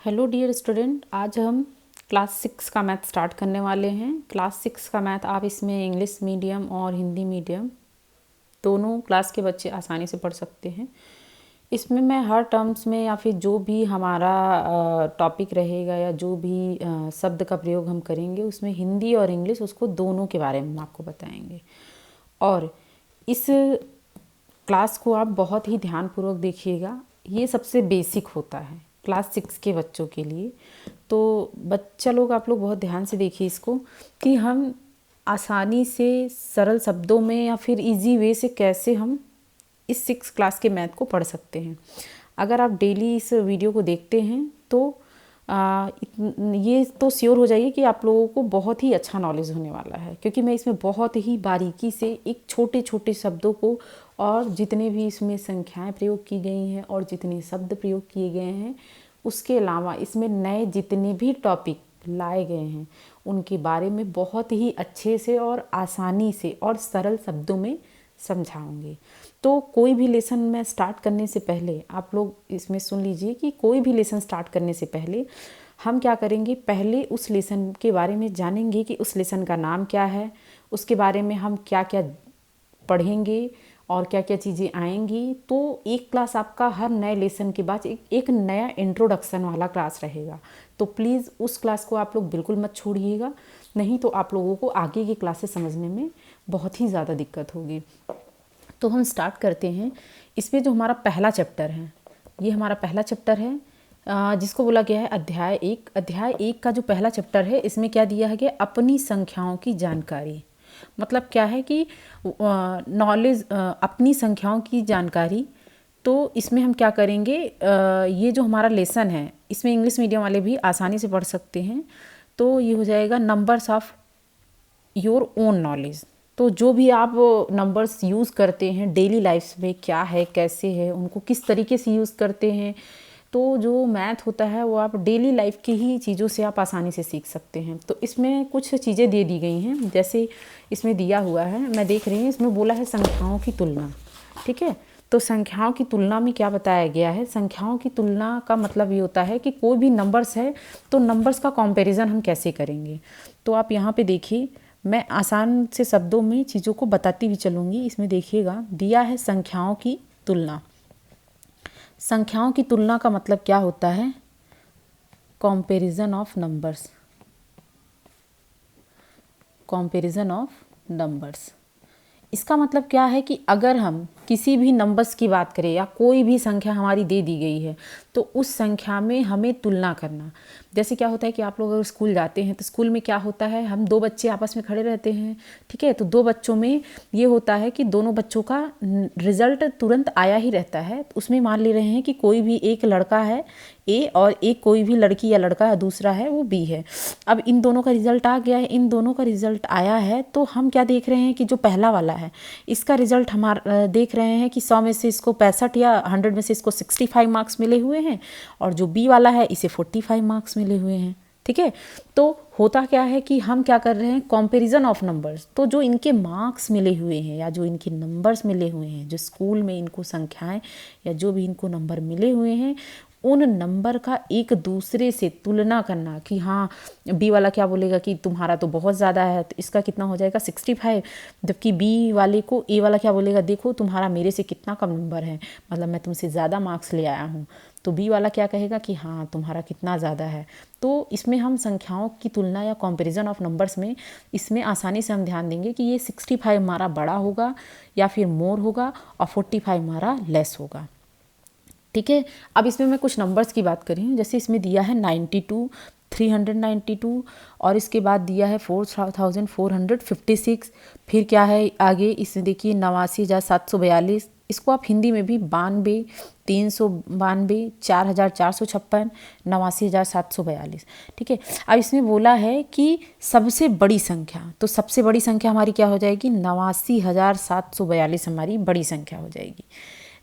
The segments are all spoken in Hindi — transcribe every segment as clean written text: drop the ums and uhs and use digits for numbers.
हेलो डियर स्टूडेंट, आज हम क्लास 6 का मैथ स्टार्ट करने वाले हैं। क्लास 6 का मैथ आप इसमें इंग्लिश मीडियम और हिंदी मीडियम दोनों क्लास के बच्चे आसानी से पढ़ सकते हैं। इसमें मैं हर टर्म्स में या फिर जो भी हमारा टॉपिक रहेगा या जो भी शब्द का प्रयोग हम करेंगे उसमें हिंदी और इंग्लिश उसको दोनों के बारे में हम आपको बताएंगे। और इस क्लास को आप बहुत ही ध्यानपूर्वक देखिएगा। ये सबसे बेसिक होता है क्लास 6 के बच्चों के लिए। तो बच्चा लोग आप लोग बहुत ध्यान से देखिए इसको कि हम आसानी से सरल शब्दों में या फिर इजी वे से कैसे हम इस 6 क्लास के मैथ को पढ़ सकते हैं। अगर आप डेली इस वीडियो को देखते हैं तो ये तो श्योर हो जाइए कि आप लोगों को बहुत ही अच्छा नॉलेज होने वाला है, क्योंकि मैं इसमें बहुत ही बारीकी से एक छोटे छोटे शब्दों को और जितने भी इसमें संख्याएं प्रयोग की गई हैं और जितने शब्द प्रयोग किए गए हैं उसके अलावा इसमें नए जितने भी टॉपिक लाए गए हैं उनके बारे में बहुत ही अच्छे से और आसानी से और सरल शब्दों में समझाऊंगी। तो कोई भी लेसन मैं स्टार्ट करने से पहले आप लोग इसमें सुन लीजिए कि कोई भी लेसन स्टार्ट करने से पहले हम क्या करेंगे, पहले उस लेसन के बारे में जानेंगे कि उस लेसन का नाम क्या है, उसके बारे में हम क्या क्या पढ़ेंगे और क्या क्या चीज़ें आएंगी। तो एक क्लास आपका हर नए लेसन के बाद एक नया इंट्रोडक्शन वाला क्लास रहेगा। तो प्लीज़ उस क्लास को आप लोग बिल्कुल मत छोड़िएगा, नहीं तो आप लोगों को आगे की क्लासेस समझने में बहुत ही ज़्यादा दिक्कत होगी। तो हम स्टार्ट करते हैं। इसमें जो हमारा पहला चैप्टर है, ये हमारा पहला चैप्टर है जिसको बोला गया है अध्याय 1। अध्याय 1 का जो पहला चैप्टर है इसमें क्या दिया है कि अपनी संख्याओं की जानकारी। मतलब क्या है कि नॉलेज, अपनी संख्याओं की जानकारी। तो इसमें हम क्या करेंगे, ये जो हमारा लेसन है इसमें इंग्लिश मीडियम वाले भी आसानी से पढ़ सकते हैं। तो ये हो जाएगा numbers of your own knowledge. तो जो भी आप नंबर्स यूज़ करते हैं डेली लाइफ में, क्या है, कैसे है, उनको किस तरीके से यूज़ करते हैं। तो जो मैथ होता है वो आप डेली लाइफ की ही चीज़ों से आप आसानी से सीख सकते हैं। तो इसमें कुछ चीज़ें दे दी गई हैं, जैसे इसमें दिया हुआ है, मैं देख रही हूँ इसमें बोला है संख्याओं की तुलना। ठीक है, तो संख्याओं की तुलना में क्या बताया गया है, संख्याओं की तुलना का मतलब ये होता है कि कोई भी नंबर्स है तो नंबर्स का कंपैरिजन हम कैसे करेंगे। तो आप यहाँ पे देखिए, मैं आसान से शब्दों में चीज़ों को बताती हुई चलूँगी। इसमें देखिएगा दिया है संख्याओं की तुलना। संख्याओं की तुलना का मतलब क्या होता है, comparison of numbers. Comparison of numbers इसका मतलब क्या है कि अगर हम किसी भी नंबर्स की बात करें या कोई भी संख्या हमारी दे दी गई है तो उस संख्या में हमें तुलना करना। जैसे क्या होता है कि आप लोग अगर स्कूल जाते हैं तो स्कूल में क्या होता है, हम दो बच्चे आपस में खड़े रहते हैं। ठीक है, तो दो बच्चों में ये होता है कि दोनों बच्चों का रिजल्ट तुरंत आया ही रहता है। तो उसमें मान ले रहे हैं कि कोई भी एक लड़का है ए और एक कोई भी लड़की या लड़का दूसरा है वो बी है। अब इन दोनों का रिजल्ट आ गया है, इन दोनों का रिजल्ट आया है, तो हम क्या देख रहे हैं कि जो पहला वाला है इसका रिजल्ट हमारा देख रहे हैं कि 100 में से इसको 65 या 100 में से इसको 65 मार्क्स मिले हुए हैं और जो बी वाला है इसे 45 मार्क्स मिले हुए हैं। ठीक है, तो होता क्या है कि हम क्या कर रहे हैं, कंपैरिजन ऑफ नंबर्स। तो जो इनके मार्क्स मिले हुए हैं या जो इनके नंबर्स मिले हुए हैं, जो स्कूल में इनको संख्याएं या जो भी इनको नंबर मिले हुए हैं, उन नंबर का एक दूसरे से तुलना करना कि हाँ बी वाला क्या बोलेगा कि तुम्हारा तो बहुत ज़्यादा है तो इसका कितना हो जाएगा 65, जबकि बी वाले को ए वाला क्या बोलेगा, देखो तुम्हारा मेरे से कितना कम नंबर है, मतलब मैं तुमसे ज़्यादा मार्क्स ले आया हूँ। तो बी वाला क्या कहेगा कि हाँ तुम्हारा कितना ज़्यादा है। तो इसमें हम संख्याओं की तुलना या कंपैरिजन ऑफ नंबर्स में इसमें आसानी से हम ध्यान देंगे कि ये 65 हमारा बड़ा होगा या फिर मोर होगा और 45 हमारा लेस होगा। ठीक है, अब इसमें मैं कुछ नंबर्स की बात कर रही हूँ। जैसे इसमें दिया है 92, 392 और इसके बाद दिया है 4456। फिर क्या है आगे, इसमें देखिए 89,742। इसको आप हिंदी में भी 92, 392, 4,456, 89,742। ठीक है, अब इसमें बोला है कि सबसे बड़ी संख्या, तो सबसे बड़ी संख्या हमारी क्या हो जाएगी, 89,742 हमारी बड़ी संख्या हो जाएगी।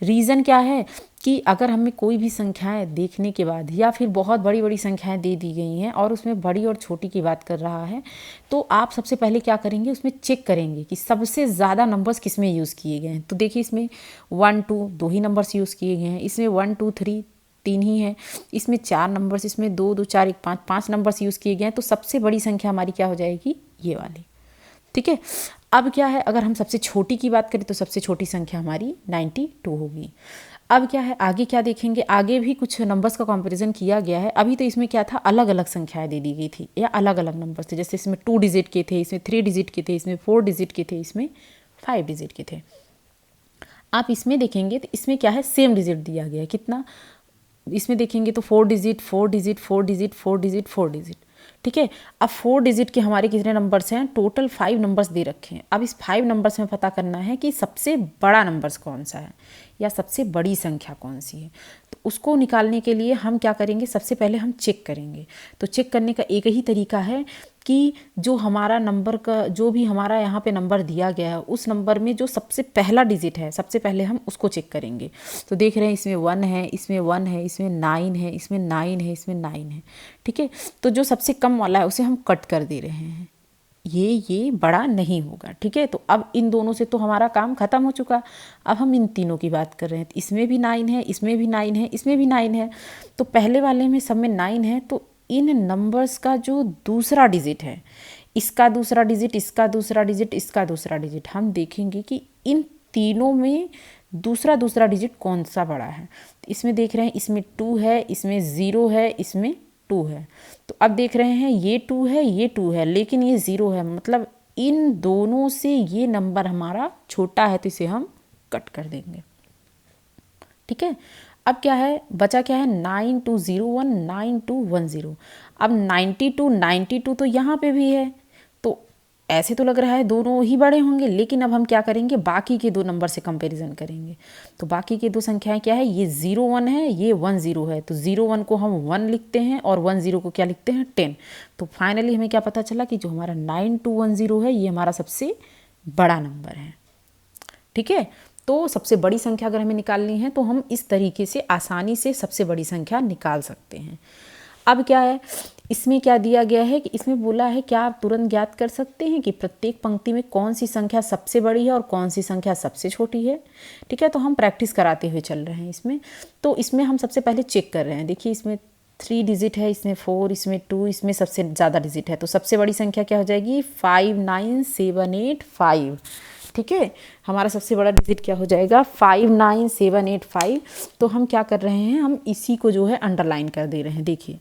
रीज़न क्या है कि अगर हमें कोई भी संख्याएं देखने के बाद या फिर बहुत बड़ी बड़ी संख्याएं दे दी गई हैं और उसमें बड़ी और छोटी की बात कर रहा है, तो आप सबसे पहले क्या करेंगे, उसमें चेक करेंगे कि सबसे ज़्यादा नंबर्स किस में यूज़ किए गए हैं। तो देखिए इसमें 1 2 दो ही नंबर्स यूज़ किए गए हैं, इसमें 1 2 3 3 ही है। इसमें 4 नंबर्स, इसमें 2 2 4 1 5 5 नंबर्स यूज़ किए गए हैं, तो सबसे बड़ी संख्या हमारी क्या हो जाएगी, ये वाली। ठीक है, अब क्या है, अगर हम सबसे छोटी की बात करें तो सबसे छोटी संख्या हमारी 92 होगी। अब क्या है, आगे क्या देखेंगे, आगे भी कुछ नंबर्स का कंपैरिजन किया गया है। अभी तो इसमें क्या था, अलग अलग संख्याएं दे दी गई थी या अलग अलग नंबर्स थे, जैसे इसमें 2 डिजिट के थे, इसमें 3 डिजिट के थे, इसमें 4 डिजिट के थे, इसमें 5 डिजिट के थे। आप इसमें देखेंगे तो इसमें क्या है, सेम डिजिट दिया गया है। कितना, इसमें देखेंगे तो 4 digit 4 digit 4 digit 4 digit 4 digit. ठीक है, अब 4 डिजिट के हमारे कितने नंबर्स हैं, टोटल 5 नंबर्स दे रखे हैं। अब इस 5 नंबर्स में पता करना है कि सबसे बड़ा नंबर्स कौन सा है या सबसे बड़ी संख्या कौन सी है। तो उसको निकालने के लिए हम क्या करेंगे, सबसे पहले हम चेक करेंगे। तो चेक करने का एक ही तरीका है कि जो हमारा नंबर का, जो भी हमारा यहाँ पे नंबर दिया गया है, उस नंबर में जो सबसे पहला डिजिट है, सबसे पहले हम उसको चेक करेंगे। तो देख रहे हैं इसमें 1 है, इसमें 1 है, इसमें 9 है, इसमें 9 है, इसमें 9 है। ठीक है, तो जो सबसे कम वाला है उसे हम कट कर दे रहे हैं, ये बड़ा नहीं होगा। ठीक है, तो अब इन दोनों से तो हमारा काम खत्म हो चुका। अब हम इन तीनों की बात कर रहे हैं, इसमें भी 9 है, इसमें भी 9 है, इसमें भी 9 है। तो पहले वाले में सब में 9 है, तो इन नंबर्स का जो दूसरा डिजिट है, इसका दूसरा डिजिट, इसका दूसरा डिजिट, इसका दूसरा डिजिट, हम देखेंगे कि इन तीनों में दूसरा दूसरा डिजिट कौन सा बड़ा है। तो इसमें देख रहे हैं, इसमें 2 है, इसमें 0 है, इसमें 2 है। तो अब देख रहे हैं ये 2 है, ये 2 है, लेकिन ये 0 है, मतलब इन दोनों से ये नंबर हमारा छोटा है, तो इसे हम कट कर देंगे। ठीक है, अब क्या है, बचा क्या है, 9201 9210। अब 92 तो यहाँ पे भी है, तो ऐसे तो लग रहा है दोनों ही बड़े होंगे, लेकिन अब हम क्या करेंगे, बाकी के दो नंबर से कंपैरिजन करेंगे। तो बाकी के दो संख्याएं क्या है, ये 01 है, ये 10 है। तो 01 को हम 1 लिखते हैं और 10 को क्या लिखते हैं, 10। तो फाइनली हमें क्या पता चला कि जो हमारा 9210 है, ये हमारा सबसे बड़ा नंबर है। ठीक है, तो सबसे बड़ी संख्या अगर हमें निकालनी है तो हम इस तरीके से आसानी से सबसे बड़ी संख्या निकाल सकते हैं। अब क्या है, इसमें क्या दिया गया है कि इसमें बोला है क्या आप तुरंत ज्ञात कर सकते हैं कि प्रत्येक पंक्ति में कौन सी संख्या सबसे बड़ी है और कौन सी संख्या सबसे छोटी है। ठीक है, तो हम प्रैक्टिस कराते हुए चल रहे हैं इसमें। तो इसमें हम सबसे पहले चेक कर रहे हैं, देखिए इसमें 3 डिजिट है, इसमें 4, इसमें 2, इसमें सबसे ज़्यादा डिजिट है। तो सबसे बड़ी संख्या क्या हो जाएगी, 59785। ठीक है, हमारा सबसे बड़ा डिजिट क्या हो जाएगा, 59785। तो हम क्या कर रहे हैं, हम इसी को जो है अंडरलाइन कर दे रहे हैं। देखिए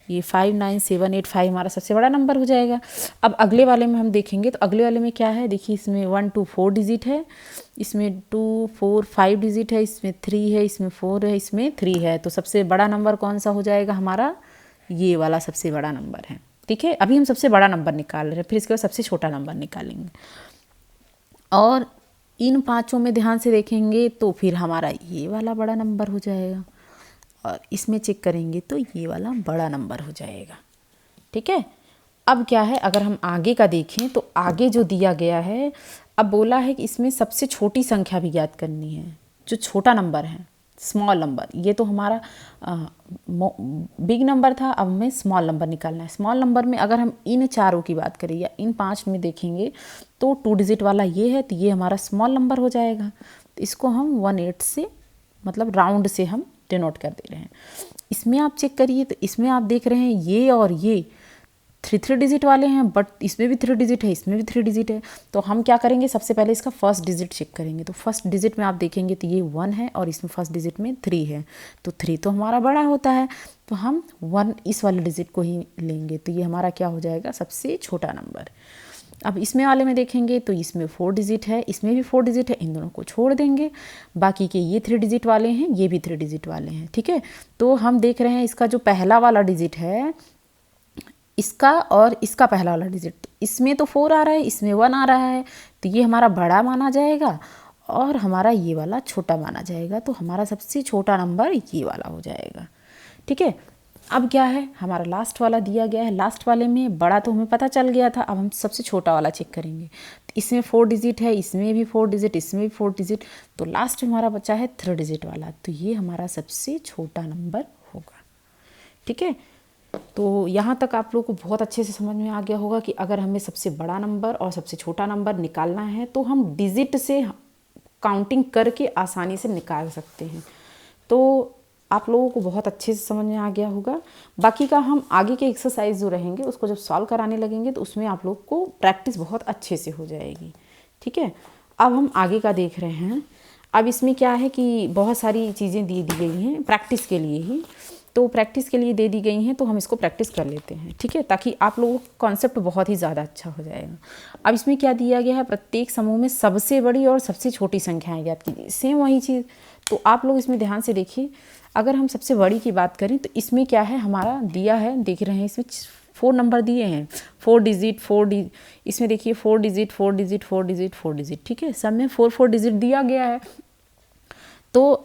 ये 59785 हमारा सबसे बड़ा नंबर हो जाएगा। अब अगले वाले में हम देखेंगे तो अगले वाले में क्या है, देखिए इसमें 1 2 4 डिजिट है, इसमें 2 4 5 डिजिट है, इसमें 3 है, इसमें 4 है, इसमें 3 है। तो सबसे बड़ा नंबर कौन सा हो जाएगा हमारा, ये वाला सबसे बड़ा नंबर है। ठीक है, अभी हम सबसे बड़ा नंबर निकाल रहे हैं, फिर इसके बाद सबसे छोटा नंबर निकालेंगे। और इन पांचों में ध्यान से देखेंगे तो फिर हमारा ये वाला बड़ा नंबर हो जाएगा, और इसमें चेक करेंगे तो ये वाला बड़ा नंबर हो जाएगा। ठीक है, अब क्या है, अगर हम आगे का देखें तो आगे जो दिया गया है, अब बोला है कि इसमें सबसे छोटी संख्या भी ज्ञात करनी है, जो छोटा नंबर है, स्मॉल नंबर। ये तो हमारा बिग नंबर था, अब हमें स्मॉल नंबर निकालना है। स्मॉल नंबर में अगर हम इन चारों की बात करें या इन 5 में देखेंगे तो 2 डिजिट वाला ये है, तो ये हमारा स्मॉल नंबर हो जाएगा। तो इसको हम 18 से मतलब राउंड से हम डिनोट कर दे रहे हैं। इसमें आप चेक करिए तो इसमें आप देख रहे हैं ये और ये 3 डिजिट वाले हैं, बट इसमें भी 3 डिजिट है, इसमें भी 3 डिजिट है। तो हम क्या करेंगे, सबसे पहले इसका फर्स्ट डिजिट चेक करेंगे। तो फर्स्ट डिजिट में आप देखेंगे तो ये 1 है और इसमें फर्स्ट डिजिट में 3 है। तो 3 तो हमारा बड़ा होता है, तो हम 1 इस वाले डिजिट को ही लेंगे। तो ये हमारा क्या हो जाएगा, सबसे छोटा नंबर। अब इसमें वाले में देखेंगे तो इसमें 4 डिजिट है, इसमें भी 4 डिजिट है, इन दोनों को छोड़ देंगे। बाकी के ये 3 डिजिट वाले हैं, ये भी 3 डिजिट वाले हैं। ठीक है, तो हम देख रहे हैं इसका जो पहला वाला डिजिट है, इसका और इसका पहला वाला डिजिट, इसमें तो 4 आ रहा है, इसमें 1 आ रहा है, तो ये हमारा बड़ा माना जाएगा और हमारा ये वाला छोटा माना जाएगा। तो हमारा सबसे छोटा नंबर ये वाला हो जाएगा। ठीक है, अब क्या है, हमारा लास्ट वाला दिया गया है। लास्ट वाले में बड़ा तो हमें पता चल गया था, अब हम सबसे छोटा वाला चेक करेंगे। इसमें 4 डिजिट है, इसमें भी 4 डिजिट, इसमें भी 4 डिजिट, तो लास्ट में हमारा बचा है 3 डिजिट वाला, तो ये हमारा सबसे छोटा नंबर होगा। ठीक है, तो यहाँ तक आप लोग को बहुत अच्छे से समझ में आ गया होगा कि अगर हमें सबसे बड़ा नंबर और सबसे छोटा नंबर निकालना है तो हम डिजिट से काउंटिंग करके आसानी से निकाल सकते हैं। तो आप लोगों को बहुत अच्छे से समझ में आ गया होगा। बाकी का हम आगे के एक्सरसाइज जो रहेंगे उसको जब सॉल्व कराने लगेंगे तो उसमें आप लोग को प्रैक्टिस बहुत अच्छे से हो जाएगी। ठीक है, अब हम आगे का देख रहे हैं। अब इसमें क्या है कि बहुत सारी चीज़ें दी गई हैं प्रैक्टिस के लिए ही, तो प्रैक्टिस के लिए दे दी गई हैं तो हम इसको प्रैक्टिस कर लेते हैं। ठीक है, ताकि आप लोगों का कॉन्सेप्ट बहुत ही ज़्यादा अच्छा हो जाएगा। अब इसमें क्या दिया गया है, प्रत्येक समूह में सबसे बड़ी और सबसे छोटी संख्याएं ज्ञात कीजिए। सेम वही चीज़, तो आप लोग इसमें ध्यान से देखिए। अगर हम सबसे बड़ी की बात करें तो इसमें क्या है, हमारा दिया है, देख रहे हैं इसमें 4 नंबर दिए हैं, 4 डिजिट, इसमें देखिए 4 डिजिट 4 डिजिट 4 डिजिट 4 डिजिट। ठीक है, सब में 4 4 डिजिट दिया गया है। तो